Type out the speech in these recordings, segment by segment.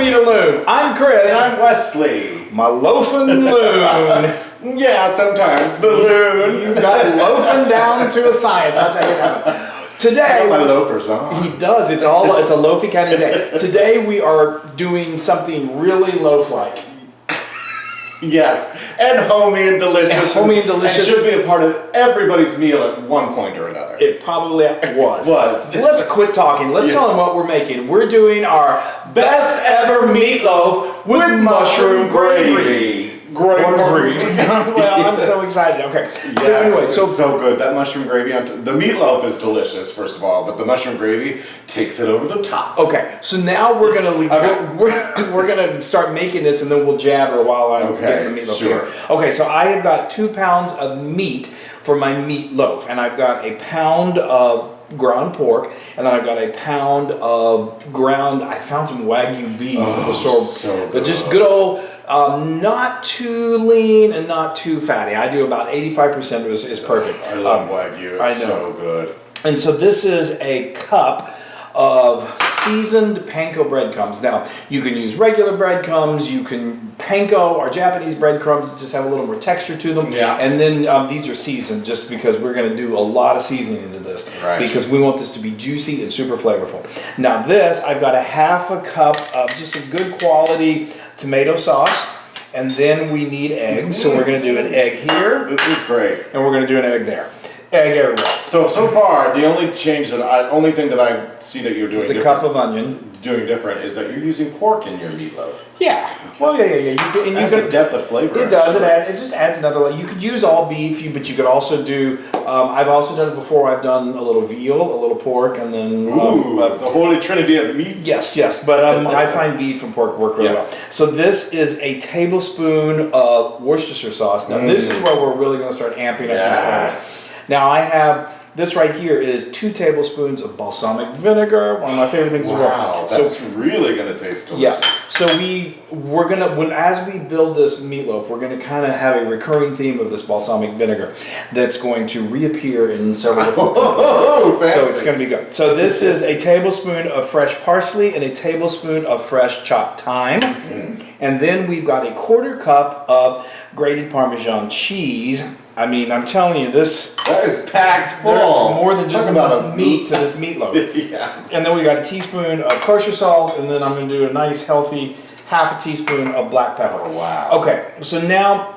me to Loon. I'm Chris. And I'm Wesley. My loafing Loon. Yeah, sometimes the Loon. You got loafing down to a science, I'll tell you that. Today, I got my loafers on. He does. It's a loafy kind of day. Today we are doing something really loaf-like. Yes, and homey and delicious. And homey and delicious. And should be a part of everybody's meal at one point or another. It probably was. Was. Let's quit talking. Let's tell them what we're making. We're doing our best ever meatloaf with mushroom gravy. Well, I'm so excited. Okay. Yes, so anyway, it's so good. That mushroom gravy, the meatloaf is delicious, first of all, but the mushroom gravy takes it over the top. Okay, so now we're gonna we're gonna start making this, and then we'll jabber while I'm getting the meatloaf together. Okay, so I have got 2 pounds of meat for my meatloaf, and I've got a pound of ground pork, and then I've got a pound of ground. I found some Wagyu beef at the store, so but just good old. Not too lean and not too fatty. I do about 85% is perfect. I love Wagyu. It's so good. And so this is a cup of seasoned panko breadcrumbs. Now, you can use regular breadcrumbs. You can panko or Japanese breadcrumbs, just have a little more texture to them. Yeah. And then these are seasoned just because we're going to do a lot of seasoning into this. Right. Because we want this to be juicy and super flavorful. Now this, I've got a half a cup of just a good quality tomato sauce. And then we need eggs. So we're going to do an egg here. This is great. And we're going to do an egg there. Egg everywhere. So far, the only thing that I see that you're doing It's a cup of onion. Doing different is that you're using pork in your meatloaf. Yeah. Well, yeah. You can, and you can depth of flavor. It does. It just adds another layer. You could use all beef, but you could also do. I've also done it before. I've done a little veal, a little pork, and then the holy trinity of meats. Yes. But I find beef and pork work really well. So this is a tablespoon of Worcestershire sauce. Now this is where we're really going to start amping up this flavor. Now I have. This right here is 2 tablespoons of balsamic vinegar, one of my favorite things in the world. Wow, that's really going to taste delicious. Yeah, so we're going to, as we build this meatloaf, we're going to kind of have a recurring theme of this balsamic vinegar that's going to reappear in several different so it's going to be good. So this is a tablespoon of fresh parsley and a tablespoon of fresh chopped thyme. And then we've got a 1/4 cup of grated Parmesan cheese. I mean, I'm telling you, that is packed full. There's more than just meat to this meatloaf. Yes. And then we got a teaspoon of kosher salt, and then I'm going to do a nice healthy ½ teaspoon of black pepper. Oh, wow. Okay, so now,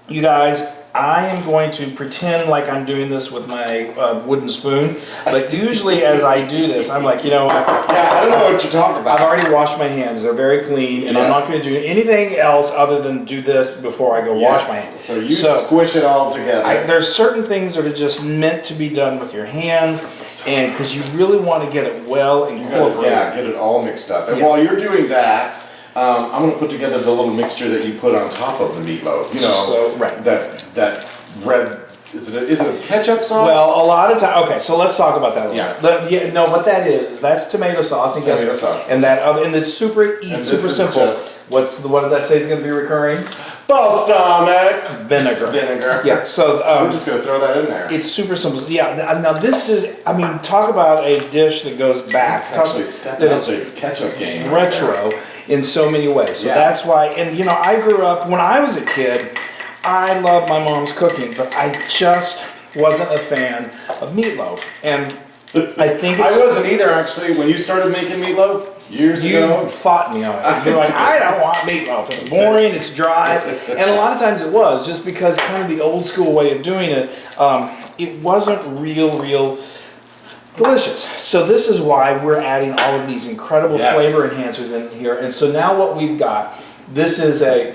you guys, I am going to pretend like I'm doing this with my wooden spoon, but usually as I do this, I'm like, you know what? Yeah, I don't know what you're talking about. I've already washed my hands. They're very clean, and I'm not going to do anything else other than do this before I go wash my hands. So you squish it all together. There's certain things that are just meant to be done with your hands, and because you really want to get it well incorporated. Yeah, get it all mixed up. And while you're doing that, I'm going to put together the little mixture that you put on top of the meatloaf. You know, that red. Is it a ketchup sauce? Well, a lot of time. Okay, so let's talk about that a little bit. Yeah. No, what that is that's tomato sauce. And tomato sauce. And that other, and it's super easy, super simple. What did I say is going to be recurring? Balsamic vinegar. Yeah. So we're just going to throw that in there. It's super simple. Yeah. Now this is. I mean, talk about a dish that goes back. It's actually stepping up the ketchup game. Retro in so many ways. So that's why. And you know, I grew up when I was a kid. I loved my mom's cooking, but I just wasn't a fan of meatloaf. And I think I wasn't either, actually. When you started making meatloaf years ago, you fought me on it. You're like, I don't want meatloaf. It's boring. It's dry. And a lot of times it was just because kind of the old school way of doing it. It wasn't real delicious. So this is why we're adding all of these incredible flavor enhancers in here. And so now what we've got, this is a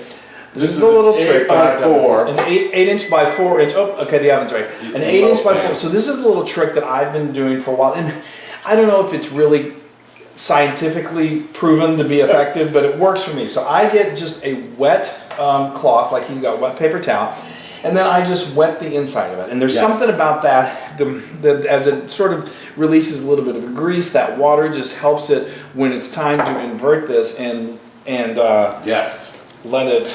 little trick that I've done. An 8-inch by 4-inch. Oh, okay, the oven's right. An 8-inch by 4. So this is a little trick that I've been doing for a while, and I don't know if it's really scientifically proven to be effective, but it works for me. So I get just a wet cloth, like he's got wet paper towel, and then I just wet the inside of it. And there's something about that, as it sort of releases a little bit of a grease, that water just helps it when it's time to invert this and let it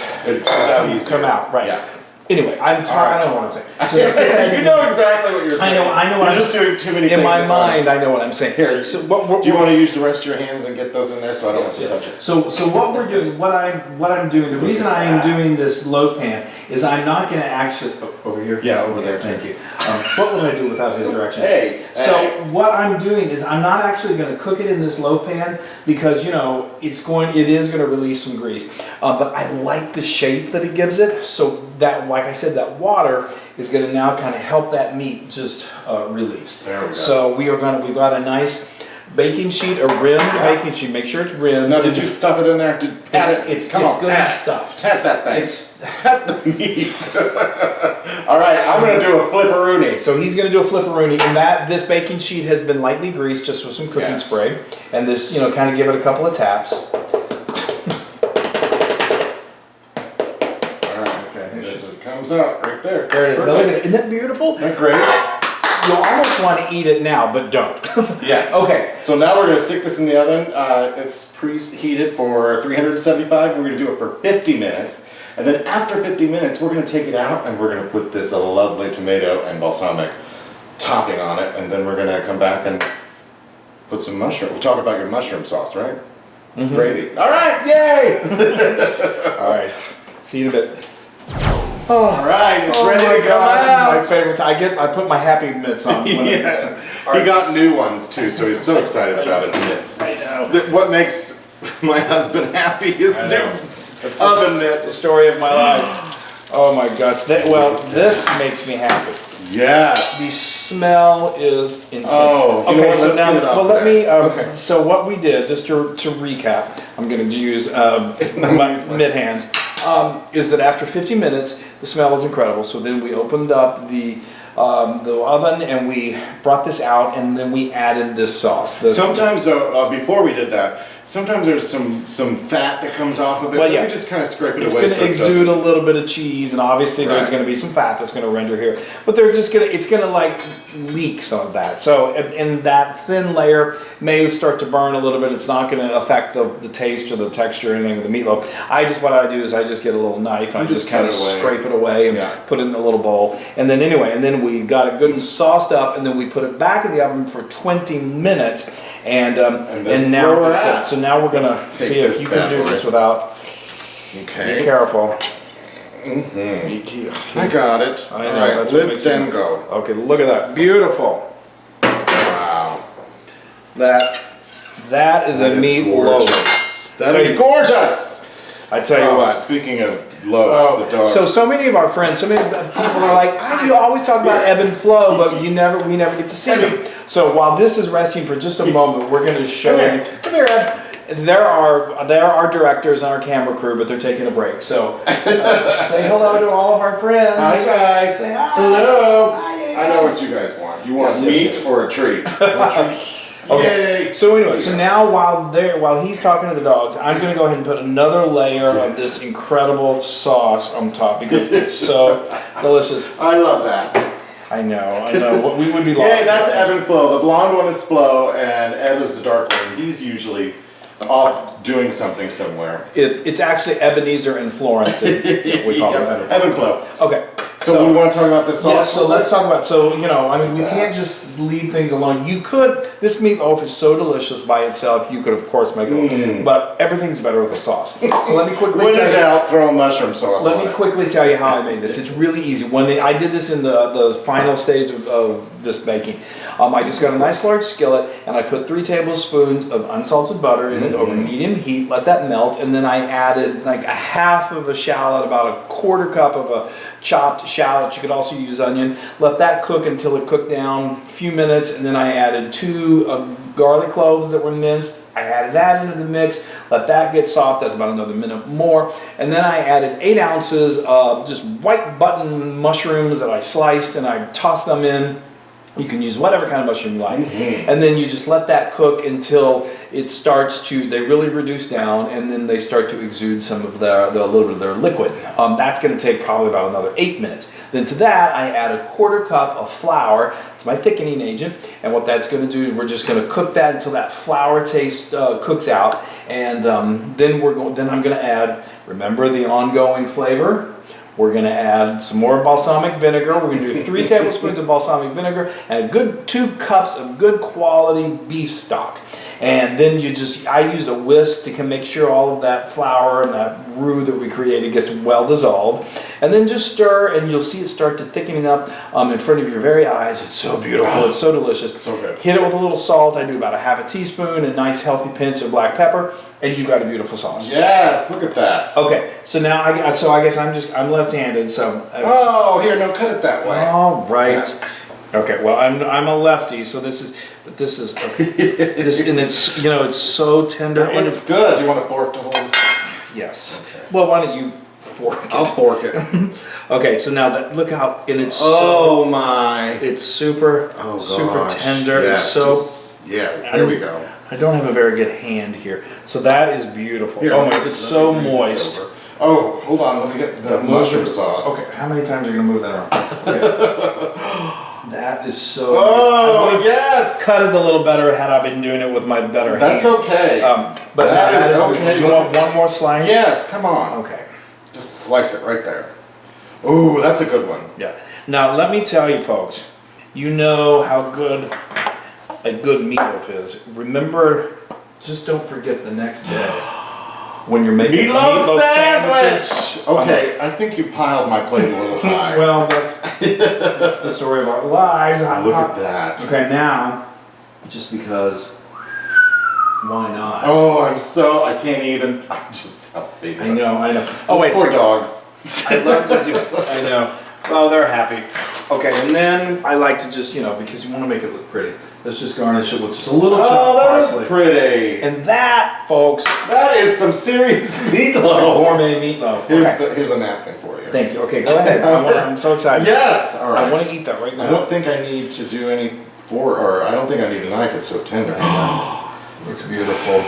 come out, right? Yeah. Anyway, I'm tired. I don't know what I'm saying. So you know exactly what you're saying. I know what you're I'm just doing too many things. In my mind, I know what I'm saying. Here, so do you want to use the rest of your hands and get those in there so I don't want to touch it? So what we're doing, what I'm doing, the reason I am doing this loaf pan is I'm not going to actually over here. Yeah, over there. Thank you. What would I do without his directions? Hey. So what I'm doing is I'm not actually going to cook it in this loaf pan because it is going to release some grease. But I like the shape that it gives it. So that, like I said, that water is going to now kind of help that meat just release. There we go. So we've got a nice baking sheet, a rimmed baking sheet. Make sure it's rimmed. Now, did you stuff it in there? It's good stuffed. Pat that thing. Pat the meat. All right, I'm going to do a flipperoonie. So he's going to do a flipperoonie, and this baking sheet has been lightly greased just with some cooking spray, and this, kind of give it a couple of taps. Comes out right there. There it is. Now look at it. Isn't that beautiful? Isn't that great? You'll almost want to eat it now, but don't. Yes. Okay. So now we're going to stick this in the oven. It's preheated for 375. We're going to do it for 50 minutes. And then after 50 minutes, we're going to take it out and we're going to put this lovely tomato and balsamic topping on it. And then we're going to come back and put some mushroom. We'll talk about your mushroom sauce, right? Mm-hmm. Gravy. All right. Yay. All right. See you in a bit. All right, it's ready to come out. My favorite. I put my happy mitts on. Yeah. He got new ones too, so he's so excited about his mitts. I know. What makes my husband happy is new oven mitts. The story of my life. Oh my gosh. This makes me happy. Yes. The smell is insane. Oh, okay. So now, let me. Okay. So what we did, just to recap, I'm going to use my mid hands. Is that after 50 minutes, the smell is incredible. So then we opened up the oven and we brought this out, and then we added this sauce. Sometimes, before we did that, sometimes there's some fat that comes off of it. Well, yeah. We just kind of scrape it away. It's going to exude a little bit of cheese, and obviously there's going to be some fat that's going to render here. But it's going to like leak some of that. So in that thin layer may start to burn a little bit. It's not going to affect the taste or the texture or anything of the meatloaf. What I do is I just get a little knife and I just kind of scrape it away and put it in a little bowl. And then we got it good and sauced up, and then we put it back in the oven for 20 minutes. And now we're at. So now we're gonna see if you can do this without. Okay. Be careful. Mm-hmm. I got it. I know. All right, That's lift and go. Okay, look at that. Beautiful. Wow. That is a meatloaf. That is gorgeous. I tell you what. Speaking of loaves, the dog. So many of our friends, so many people are like, you always talk about ebb and flow, but we never get to see them. So while this is resting for just a moment, we're going to show you. Come here, Ed. There are directors on our camera crew, but they're taking a break. So say hello to all of our friends. Hi guys. Say hi. Hello. Hi, I know what you guys want. You want meat or a treat? Okay. Yay. So anyway, so now while he's talking to the dogs, I'm going to go ahead and put another layer of this incredible sauce on top because it's so delicious. I love that. I know. We would be lost. Yeah, that's Ebb and Flo. The blonde one is Flo, and Ebb is the dark one. He's usually off doing something somewhere. It's actually Ebenezer and Florence. We call it Ebb and Flo. Okay. So we want to talk about this sauce? Yeah, so let's talk about, we can't just leave things alone. You could, this meatloaf is so delicious by itself, you could of course make it, but everything's better with a sauce. So let me quickly when in doubt, throw mushroom sauce on it. Let me quickly tell you how I made this. It's really easy. I did this in the final stage of this baking. I just got a nice large skillet and I put 3 tablespoons of unsalted butter in it over medium heat, let that melt, and then I added like a half of a shallot, about a quarter cup of a chopped shallot. You could also use onion. Let that cook until it cooked down a few minutes, and then I added 2 garlic cloves that were minced. I added that into the mix, let that get soft. That's about another minute more, and then I added 8 ounces of just white button mushrooms that I sliced, and I tossed them in. You can use whatever kind of mushroom you like. And then you just let that cook until it starts to, they really reduce down, and then they start to exude some of a little bit of their liquid. That's going to take probably about another 8 minutes. Then to that, I add a quarter cup of flour. It's my thickening agent. And what that's going to do is we're just going to cook that until that flour taste cooks out. And then I'm going to add, remember the ongoing flavor? We're going to add some more balsamic vinegar. We're going to do 3 tablespoons of balsamic vinegar and a good 2 cups of good quality beef stock. And then I use a whisk to make sure all of that flour and that roux that we created gets well dissolved. And then just stir, and you'll see it start to thickening up in front of your very eyes. It's so beautiful. It's so delicious. So good. Hit it with a little salt. I do about a half a teaspoon, a nice healthy pinch of black pepper, and you've got a beautiful sauce. Yes, look at that. Okay, so now I guess I'm left-handed, so. Oh, here, no, cut it that way. All right. Yeah. Okay, well, I'm a lefty, so this is okay. And it's it's so tender. That looks good. Do you want a fork to hold? Yes. Okay. Well, why don't you fork it? I'll fork it. Okay, so now look how it's Oh my! it's super tender. Yeah, It's so here we go. I don't have a very good hand here, so that is beautiful. Here, oh my, it's so moist. Oh, hold on. Let me get the mushroom sauce. Okay, how many times are you gonna move that around? Okay. That is so. Oh yes! Cut it a little better had I been doing it with my better hand. That's okay. But that is okay. Do you want one more slice? Yes, come on. Okay. Just slice it right there. Ooh, that's a good one. Yeah. Now let me tell you, folks. You know how good a good meatloaf is. Remember, just don't forget the next day when you're making Meatloaf sandwiches. sandwich! Okay, I think you piled my plate a little high. Well, that's the story of our lives. Look at that. Okay, now, just because, why not? Oh, I can't even. I'm just happy. I know. Oh, wait. Poor dogs. I love to do. I know. Oh, they're happy. Okay, and then I like to just, because you want to make it look pretty. Let's just garnish it with just a little chopped Oh, parsley. that is pretty. And that, folks, That is some serious meatloaf. gourmet meatloaf. Okay. Here's a napkin for you. Thank you. Okay, go ahead. I'm so excited. Yes. All right. I want to eat that right now. I don't think I need to do any or I don't think I need a knife. It's so tender. It's beautiful.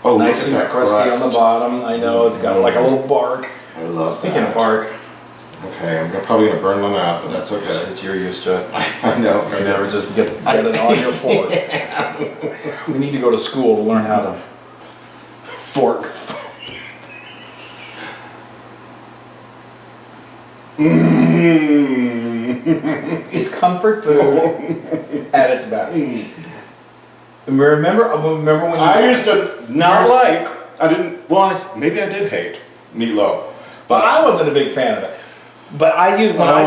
Oh, Nice look at and that crusty crust. on the bottom. I know it's got like a little bark. I love Speaking that. of bark, Okay, I'm probably gonna burn my mouth, but that's okay. it's you're used to it. I know. You never just get it on your fork. We need to go to school to learn how to fork. It's comfort food at its best. Remember when you? I used to not maybe I did hate meatloaf. But I wasn't a big fan of it. But I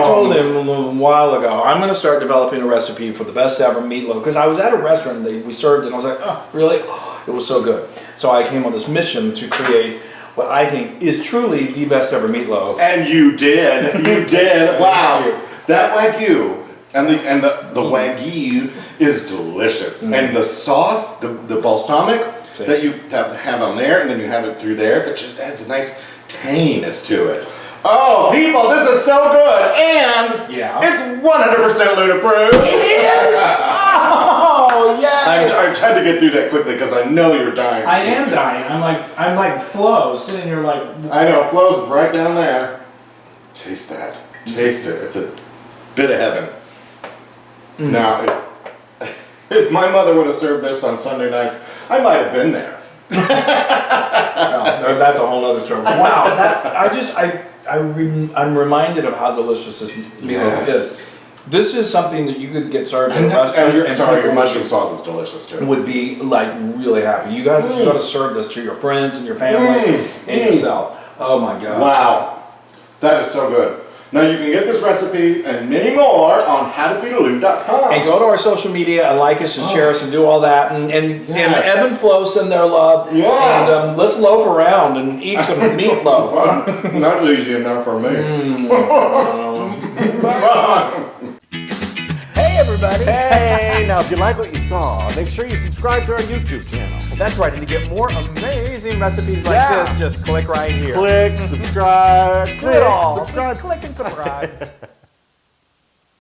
told him a while ago, I'm going to start developing a recipe for the best ever meatloaf. Because I was at a restaurant, we served it, and I was like, oh, really? Oh, it was so good. So I came on this mission to create what I think is truly the best ever meatloaf. And you did. You did. Wow. That wagyu and the wagyu is delicious. Mm. And the sauce, the balsamic that you have on there, and then you have it through there, it just adds a nice tanginess to it. Oh, people, this is so good, and it's 100% Loon approved. It is. Oh yeah. I tried to get through that quickly because I know you're dying. I am dying. I'm like Flo sitting here like. I know, Flo's right down there. Taste that. Taste it. It's a bit of heaven. Mm. Now, if my mother would have served this on Sunday nights, I might have been there. No, that's a whole other story. Wow, I'm reminded of how delicious this meatloaf is. This is something that you could get served at a restaurant. Your mushroom sauce is delicious too. Would be like really happy. You guys got to serve this to your friends and your family and yourself. Oh my God! Wow, that is so good. Now you can get this recipe and many more on howtobeataloon.com. And go to our social media and like us and share us and do all that. And Ebb and Flo send their love. Yeah. And let's loaf around and eat some meatloaf. Not easy enough for me. Hey everybody! Hey, now if you like what you saw, make sure you subscribe to our YouTube channel. That's right, and to get more amazing recipes like this, just click right here. Click, subscribe, Do it all. subscribe. Just click and subscribe.